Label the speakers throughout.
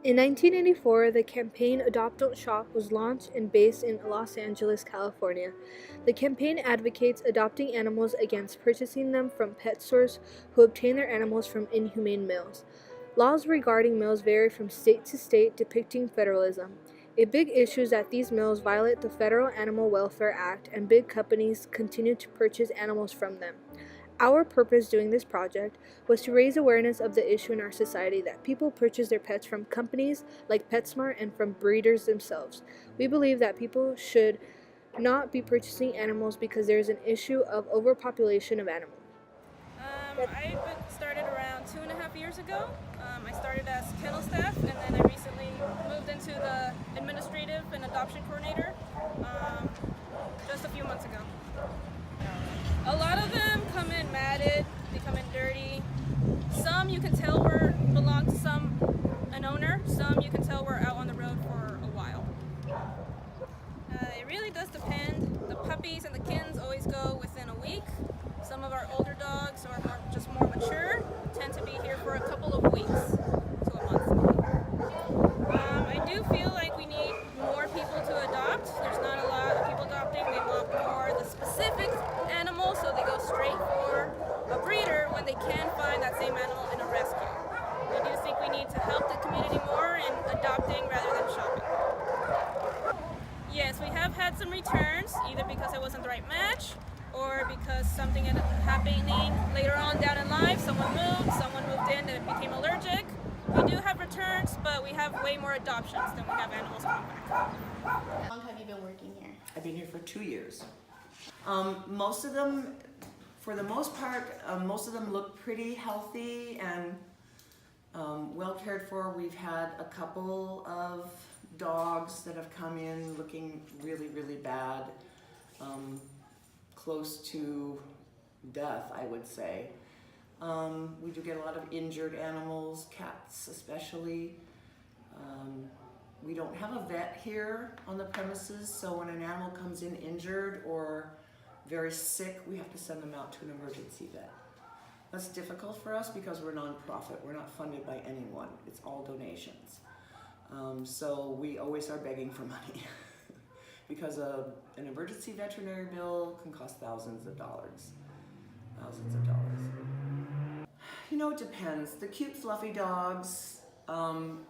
Speaker 1: In 1984, the campaign Adopt Don't Shop was launched and based in Los Angeles, California. The campaign advocates adopting animals against purchasing them from pet stores who obtain their animals from inhumane mills. Laws regarding mills vary from state to state, depicting federalism. A big issue is that these mills violate the Federal Animal Welfare Act and big companies continue to purchase animals from them. Our purpose doing this project was to raise awareness of the issue in our society that people purchase their pets from companies like PetSmart and from breeders themselves. We believe that people should not be purchasing animals because there is an issue of overpopulation of animals.
Speaker 2: I started around 2.5 years ago. I started as kennel staff, and then I recently moved into the administrative and adoption coordinator just a few months ago. A lot of them come in matted, they come in dirty. Some you can tell belong to an owner. Some you can tell we're out on the road for a while. It really does depend. The puppies and the kittens always go within a week. Some of our older dogs are just more mature, tend to be here for a couple of weeks to a month. I do feel like we need more people to adopt. There's not a lot of people adopting. They want more the specific animal, so they go straight for a breeder when they can find that same animal in a rescue. I do think we need to help the community more in adopting rather than shopping. Yes, we have had some returns, either because it wasn't the right match or because something ended up happening later on down in life. Someone moved in and became allergic. We do have returns, but we have way more adoptions than we have animals coming back.
Speaker 3: How long have you been working here?
Speaker 4: I've been here for 2 years. Most of them, for the most part, most of them look pretty healthy and well cared for. We've had a couple of dogs that have come in looking really, really bad, close to death, I would say. We do get a lot of injured animals, cats especially. We don't have a vet here on the premises, so when an animal comes in injured or very sick, we have to send them out to an emergency vet. That's difficult for us because we're nonprofit. We're not funded by anyone. It's all donations. So we always are begging for money because an emergency veterinary bill can cost thousands of dollars. Thousands of dollars. You know, it depends. The cute fluffy dogs,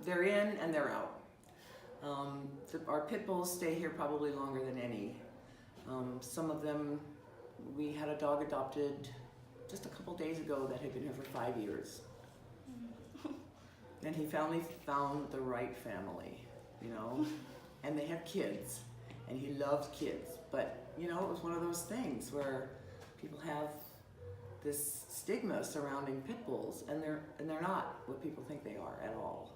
Speaker 4: they're in and they're out. Our pit bulls stay here probably longer than any. Some of them, we had a dog adopted just a couple days ago that had been here for 5 years. And he finally found the right family, you know, and they have kids, and he loved kids. But, you know, it was one of those things where people have this stigma surrounding pit bulls, and they're not what people think they are at all.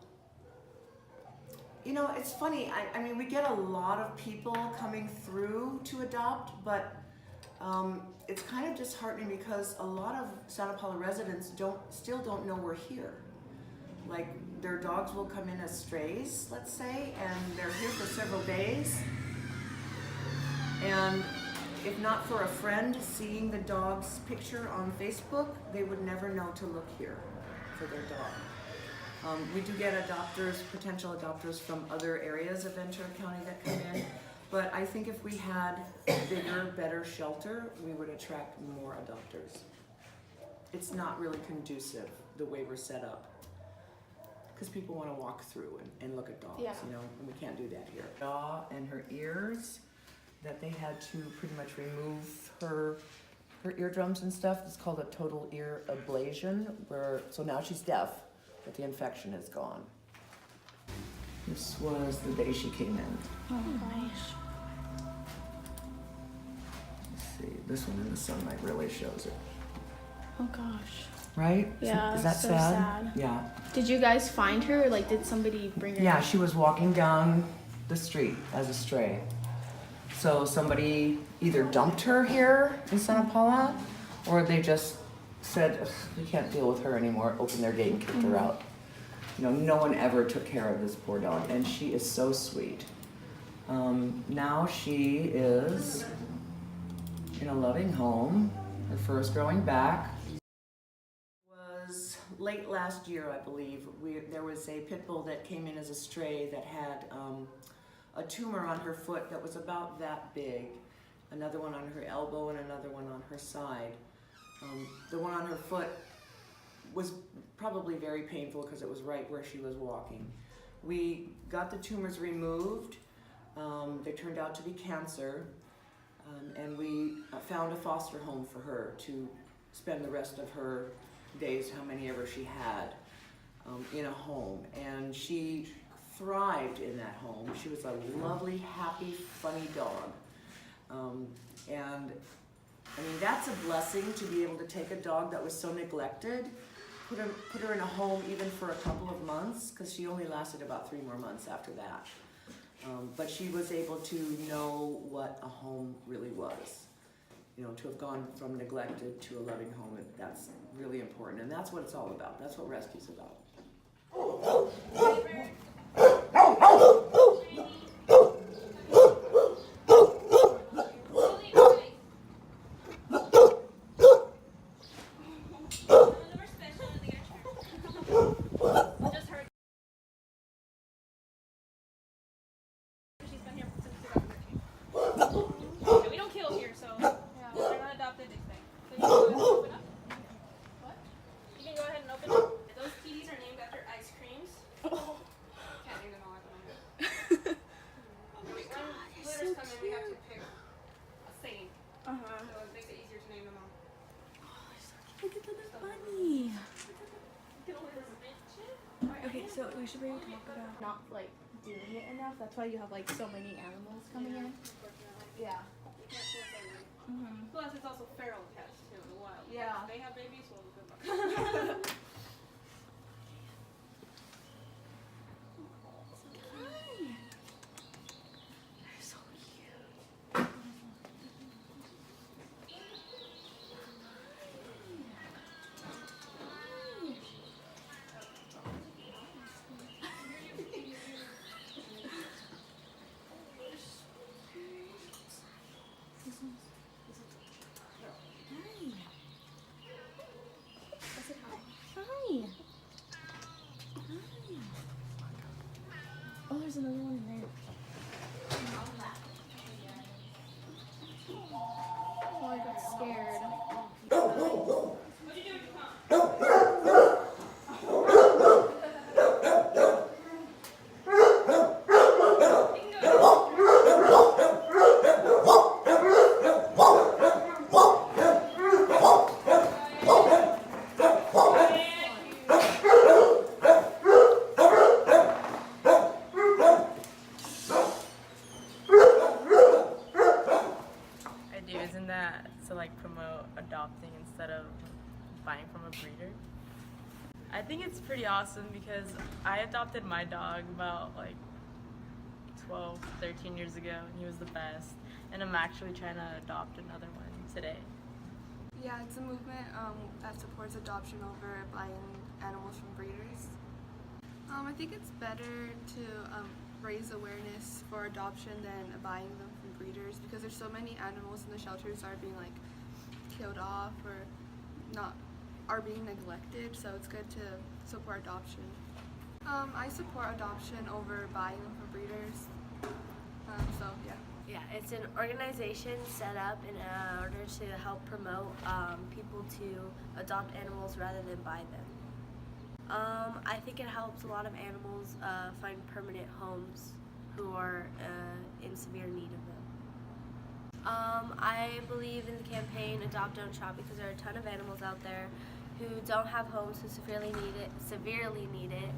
Speaker 4: You know, it's funny, I mean, we get a lot of people coming through to adopt, but it's kind of disheartening because a lot of Santa Paula residents still don't know we're here. Like, their dogs will come in as strays, let's say, and they're here for several days. And if not for a friend seeing the dog's picture on Facebook, they would never know to look here for their dog. We do get potential adopters from other areas of Ventura County that come in, but I think if we had a bigger, better shelter, we would attract more adopters. It's not really conducive the way we're set up, because people want to walk through and look at dogs,
Speaker 3: Yeah.
Speaker 4: you know, and we can't do that here. Jaw and her ears, that they had to pretty much remove her eardrums and stuff. It's called a total ear ablation, so now she's deaf, but the infection is gone. This was the day she came in.
Speaker 3: Oh gosh.
Speaker 4: Let's see, this one in the sunlight really shows it.
Speaker 3: Oh gosh.
Speaker 4: Right?
Speaker 3: Yeah,
Speaker 4: Is that
Speaker 3: so
Speaker 4: sad?
Speaker 3: sad.
Speaker 4: Yeah.
Speaker 3: Did you guys find her? Or, like, did somebody bring her?
Speaker 4: Yeah, she was walking down the street as a stray. So somebody either dumped her here in Santa Paula, or they just said, we can't deal with her anymore, opened their gate and kicked her out. You know, no one ever took care of this poor dog, and she is so sweet. Now she is in a loving home. Her fur is growing back. Was late last year, I believe, there was a pit bull that came in as a stray that had a tumor on her foot that was about that big, another one on her elbow and another one on her side. The one on her foot was probably very painful because it was right where she was walking. We got the tumors removed. They turned out to be cancer, and we found a foster home for her to spend the rest of her days, how many ever she had, in a home. And she thrived in that home. She was a lovely, happy, funny dog. And I mean, that's a blessing to be able to take a dog that was so neglected, put her in a home even for a couple of months, because she only lasted about 3 more months after that. But she was able to know what a home really was. You know, to have gone from neglected to a loving home, that's really important. And that's what it's all about. That's what rescue's about.
Speaker 2: We don't kill here, so they're not adopted, they stay. So you can go ahead and open up. What? You can go ahead and open up. Those kitties are named after ice creams. Can't name them all at the moment. When glitters come in, we have to pick a theme. So it makes it easier to name them all.
Speaker 3: Look at the bunny.
Speaker 5: Okay, so we should maybe talk about not like doing it enough. That's why you have like so many animals coming in. Yeah.
Speaker 2: You can't force everything. Plus, it's also feral cats too, the wild.
Speaker 5: Yeah.
Speaker 2: If they have babies, well, good luck.
Speaker 5: Hi. Oh, there's another one in there. Oh, I got scared.
Speaker 2: What'd you do with your mom?
Speaker 6: Isn't that to like promote adopting instead of buying from a breeder? I think it's pretty awesome because I adopted my dog about like 12, 13 years ago and he was the best, and I'm actually trying to adopt another one today.
Speaker 7: Yeah, it's a movement that supports adoption over buying animals from breeders. I think it's better to raise awareness for adoption than buying them from breeders, because there's so many animals in the shelters are being like killed off or are being neglected, so it's good to support adoption. I support adoption over buying them from breeders, so yeah.
Speaker 8: Yeah, it's an organization set up in order to help promote people to adopt animals rather than buy them. I think it helps a lot of animals find permanent homes who are in severe need of them. I believe in the campaign Adopt, Don't Shop, because there are a ton of animals out there who don't have homes, who severely need it,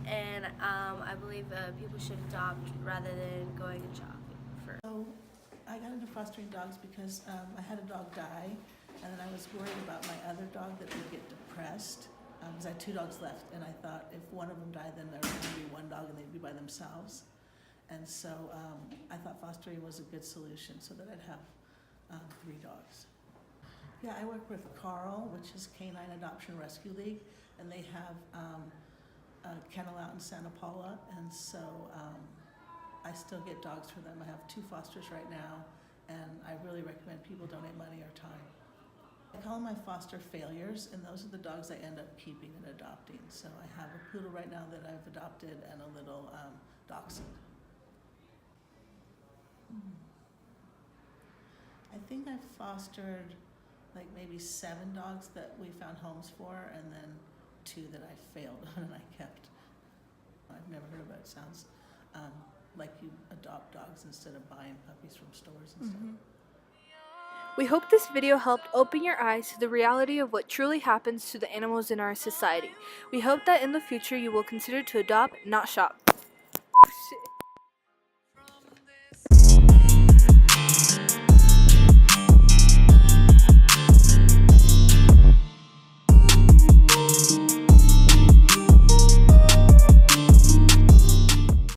Speaker 8: and I believe people should adopt rather than going and shopping.
Speaker 9: So I got into fostering dogs because I had a dog die, and then I was worried about my other dog that would get depressed, because I had 2 dogs left, and I thought if one of them died, then there would only be one dog and they'd be by themselves. And so I thought fostering was a good solution so that I'd have 3 dogs. Yeah, I work with Carl, which is Canine Adoption Rescue League, and they have a kennel out in Santa Paula, and so I still get dogs for them. I have 2 fosters right now, and I really recommend people donate money or time. I call them my foster failures, and those are the dogs I end up keeping and adopting. So I have a poodle right now that I've adopted and a little dachshund. I think I've fostered like maybe 7 dogs that we found homes for, and then 2 that I failed on and I kept. I've never heard of it. It sounds like you adopt dogs instead of buying puppies from stores and stuff.
Speaker 1: We hope this video helped open your eyes to the reality of what truly happens to the animals in our society. We hope that in the future you will consider to adopt, not shop.